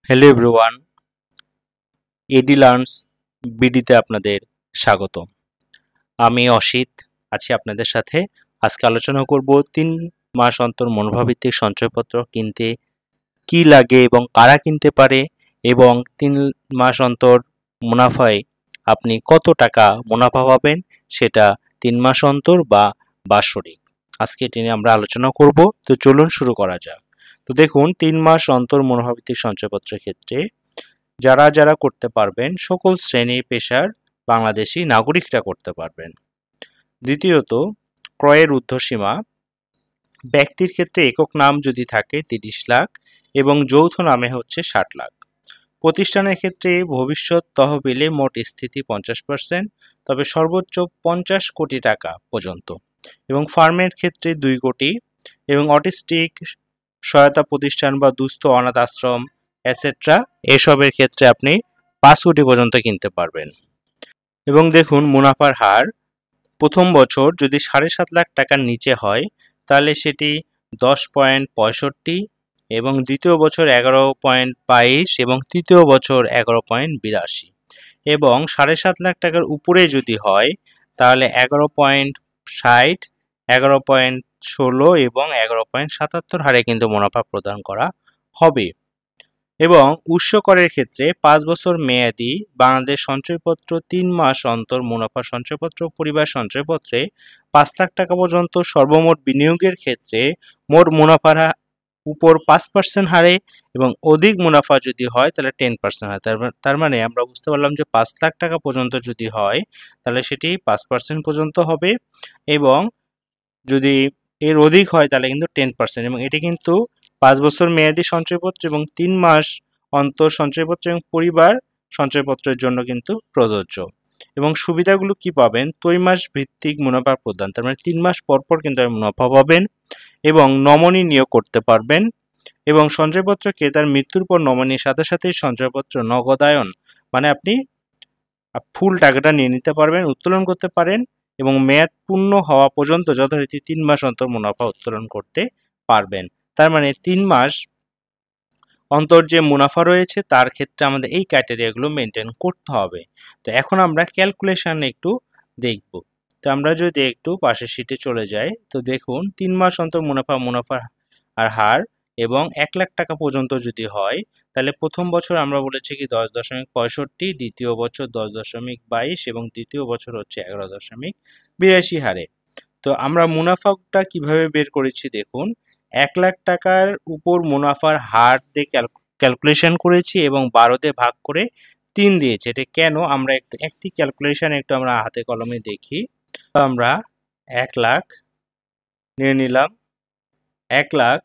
Hello everyone, এডি learns বিডিতে আপনাদের স্বাগত। আমি অসিত আছি আপনাদের সাথে। আজকে আলোচনা করব 3 মাস অন্তর মুনাফাভিত্তিক সঞ্চয়পত্র কিনতে কি লাগে এবং কারা কিনতে পারে, এবং 3 মাস অন্তর মুনাফায় আপনি কত টাকা মুনাফা পাবেন সেটা 3 মাস অন্তর বা বাৎসরিক। আজকে এটি নিয়ে আমরা আলোচনা করব। তো চলুন শুরু করা যাক। তো দেখুন, 3 মাস অন্তর মুনাফাভিত্তিক সঞ্চয়পত্রের ক্ষেত্রে যারা করতে পারবেন, সকল শ্রেণী পেশার বাংলাদেশি নাগরিকরা করতে পারবেন। দ্বিতীয়ত, ক্রয়ের ঊর্ধ্বসীমা ব্যক্তির ক্ষেত্রে একক নাম যদি থাকে 30 লাখ এবং যৌথ নামে হচ্ছে 60 লাখ। প্রতিষ্ঠানের ক্ষেত্রে ভবিষ্যৎ তহবিলে মোট স্থিতি 50%, তবে সর্বোচ্চ 50 কোটি টাকা পর্যন্ত, এবং ফার্মের ক্ষেত্রে 2 কোটি, এবং অটিস্টিক সহায়তা প্রতিষ্ঠান বা দুস্থ অনাথ আশ্রম এটসেট্রা এসবের ক্ষেত্রে আপনি 5 কোটি পর্যন্ত কিনতে পারবেন। এবং দেখুন, মুনাফার হার প্রথম বছর যদি 7.5 লাখ টাকার নিচে হয় তাহলে সেটি 10.65, এবং দ্বিতীয় বছর 11.22, এবং তৃতীয় বছর 11.82, এবং 7.5 লাখ টাকার উপরে যদি হয় তাহলে 11.60, 11.16 এবং 11.77 হারে কিন্তু মুনাফা প্রদান করা হবে। এবং উৎস করের ক্ষেত্রে 5 বছর মেয়াদি বাংলাদেশ সঞ্চয়পত্র 3 মাস অন্তর মুনাফা সঞ্চয়পত্র পরিবার সঞ্চয়পত্রে 5 লাখ টাকা পর্যন্ত সর্বমোট বিনিয়োগের ক্ষেত্রে মোট মুনাফার উপর 5% হারে, এবং অধিক মুনাফা যদি হয় তাহলে 10% হয়। তার মানে আমরা বুঝতে পারলাম যে 5 লাখ টাকা পর্যন্ত যদি হয় তাহলে সেটি 5% পর্যন্ত হবে, এবং যদি এর অধিক হয় তাহলে কিন্তু 10%। এবং এটি কিন্তু 5 বছর মেয়াদি সঞ্চয়পত্র এবং 3 মাস অন্তর সঞ্চয়পত্র এবং পরিবার সঞ্চয়পত্রের জন্য কিন্তু প্রযোজ্য। এবং সুবিধাগুলো কি পাবেন? ত্রৈমাস ভিত্তিক মুনাফা প্রদান, তার মানে 3 মাস পর পর কিন্তু মুনাফা পাবেন, এবং নমনী নিয়োগ করতে পারবেন, এবং সঞ্চয়পত্র ক্রেতার মৃত্যুর পর নমনীর সাথে সাথে সঞ্চয়পত্র নগদায়ন, মানে আপনি ফুল টাকাটা নিয়ে নিতে পারবেন, উত্তোলন করতে পারেন, এবং মেয়াদ পূর্ণ হওয়া পর্যন্ত যথারীতি 3 মাস অন্তর মুনাফা উত্তোলন করতে পারবেন। তার মানে 3 মাস অন্তর যে মুনাফা রয়েছে তার ক্ষেত্রে আমাদের এই ক্রাইটেরিয়াগুলো মেনটেন করতে হবে। তো এখন আমরা ক্যালকুলেশন একটু দেখব। তো আমরা যদি একটু পাশের শিটে চলে যাই, তো দেখুন 3 মাস অন্তর মুনাফার আর হার এবং 1 লাখ টাকা পর্যন্ত যদি হয় তাহলে প্রথম বছর আমরা বলেছি কি 10.65, দ্বিতীয় বছর 10.22, এবং তৃতীয় বছর হচ্ছে 11.82 হারে। তো আমরা মুনাফাটা কিভাবে বের করেছি দেখুন, 1 লাখ টাকার উপর মুনাফার হার দিয়ে ক্যালকুলেশন করেছি এবং 12 দিয়ে ভাগ করে 3 দিয়েছে। এটা কেন? আমরা একটি ক্যালকুলেশন একটু আমরা হাতে কলমে দেখি। আমরা 1 লাখ নিয়ে নিলাম। 1 লাখ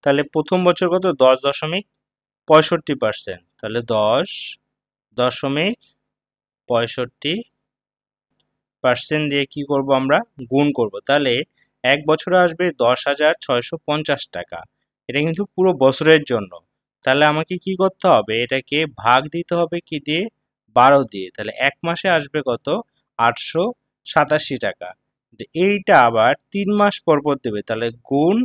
তাহলে প্রথম বছর কত? 10.65%, তাহলে 10.65% দিয়ে কি করব? আমরা গুণ করব। তাহলে এক বছরে আসবে 10,650 টাকা। এটা কিন্তু পুরো বছরের জন্য। তাহলে আমাকে কি করতে হবে? এটাকে ভাগ দিতে হবে কি দিয়ে? 12 দিয়ে। তাহলে এক মাসে আসবে কত? 887 টাকা। এইটা আবার 3 মাস পর পর দেবে, তাহলে গুণ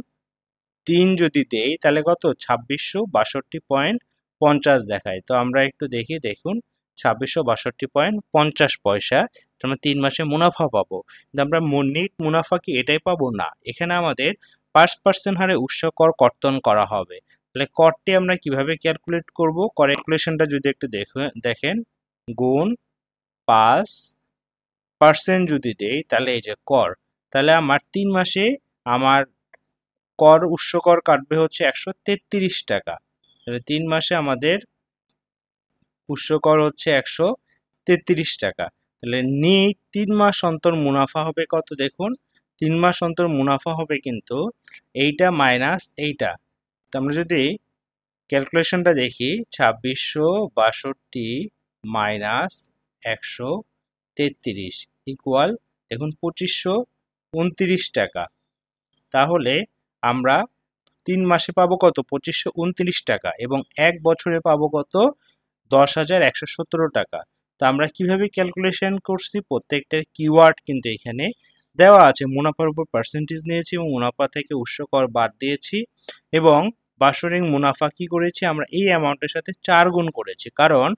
3 যদি দেই তাহলে কত? 2662.50 দেখায়। তো আমরা একটু দেখি, দেখুন 2662.50 পয়সা আমরা 3 মাসে মুনাফা পাবো। কিন্তু আমরা নিট মুনাফা কি এটাই পাবো? না, এখানে আমাদের 5% হারে উৎস কর কর্তন করা হবে। তাহলে করটি আমরা কিভাবে ক্যালকুলেট করব? ক্যালকুলেশনটা যদি একটু দেখেন, গুণ 5% যদি দেই তাহলে এই যে কর, তাহলে আমার 3 মাসে আমার কর উৎস কর কাটবে হচ্ছে 133 টাকা। তাহলে 3 মাসে আমাদের উৎস কর হচ্ছে 133 টাকা। তাহলে নিট 3 মাস অন্তর মুনাফা হবে কত? দেখুন 3 মাস অন্তর মুনাফা হবে কিন্তু এইটা মাইনাস এইটা। তো আমরা যদি ক্যালকুলেশনটা দেখি, 2662 মাইনাস 133 ইকুয়াল দেখুন 2529 টাকা। তাহলে আমরা 3 মাসে পাবো কত? 2529 টাকা, এবং এক বছরে পাবো কত? 10,117 টাকা। তো আমরা কিভাবে ক্যালকুলেশন করছি? প্রত্যেকটার কিওয়ার্ড কিন্তু এখানে দেওয়া আছে। মুনাফার উপর পার্সেন্টেজ নিয়েছি এবং মুনাফা থেকে উৎস কর বাদ দিয়েছি, এবং বাৎসরিক মুনাফা কি করেছি, আমরা এই অ্যামাউন্টের সাথে 4 গুণ করেছি। কারণ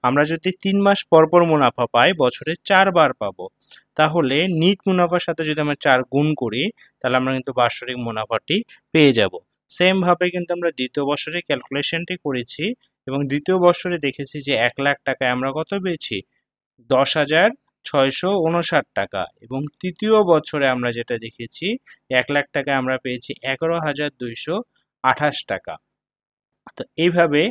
আমরা যদি 3 মাস পর পর মুনাফা পাই, বছরে 4 বার পাবো। তাহলে নিট মুনাফার সাথে যদি আমরা 4 গুণ করি, তাহলে আমরা কিন্তু বাৎসরিক মুনাফাটি পেয়ে যাব। সেম ভাবে কিন্তু আমরা দ্বিতীয় বছরে ক্যালকুলেশনটি করেছি এবং দ্বিতীয় বছরে দেখেছি যে 1 লাখ টাকায় আমরা কত পেয়েছি, 10,659 টাকা। এবং তৃতীয় বছরে আমরা যেটা দেখেছি 1 লাখ টাকায় আমরা পেয়েছি 11,228 টাকা। তো এইভাবে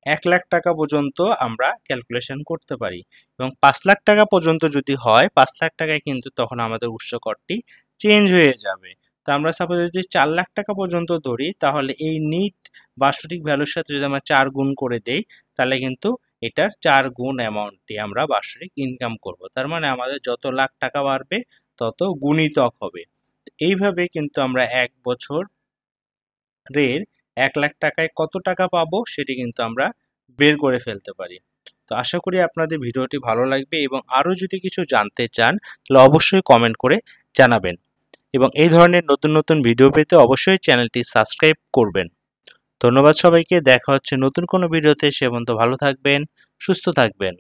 1 লাখ টাকা পর্যন্ত আমরা ক্যালকুলেশন করতে পারি এবং 5 লাখ টাকা পর্যন্ত যদি হয়, 5 লাখ টাকায় কিন্তু তখন আমাদের উৎস করটি চেঞ্জ হয়ে যাবে। তো আমরা সাপোজ যদি 4 লাখ টাকা পর্যন্ত ধরি, তাহলে এই নিট বাৎসরিক ভ্যালুর সাথে যদি আমরা 4 গুণ করে দেই, তাহলে কিন্তু এটার 4 গুণ অ্যামাউন্টটি আমরা বাৎসরিক ইনকাম করব। তার মানে আমাদের যত লাখ টাকা বাড়বে তত গুণিতক হবে। এইভাবে কিন্তু আমরা 1 বছরের 1 লাখ টাকায় কত টাকা পাবো সেটি কিন্তু আমরা বের করে ফেলতে পারি। তো আশা করি আপনাদের ভিডিওটি ভালো লাগবে এবং আরও যদি কিছু জানতে চান তাহলে অবশ্যই কমেন্ট করে জানাবেন এবং এই ধরনের নতুন নতুন ভিডিও পেতে অবশ্যই চ্যানেলটি সাবস্ক্রাইব করবেন। ধন্যবাদ সবাইকে। দেখা হচ্ছে নতুন কোনো ভিডিওতে। সে পর্যন্ত ভালো থাকবেন, সুস্থ থাকবেন।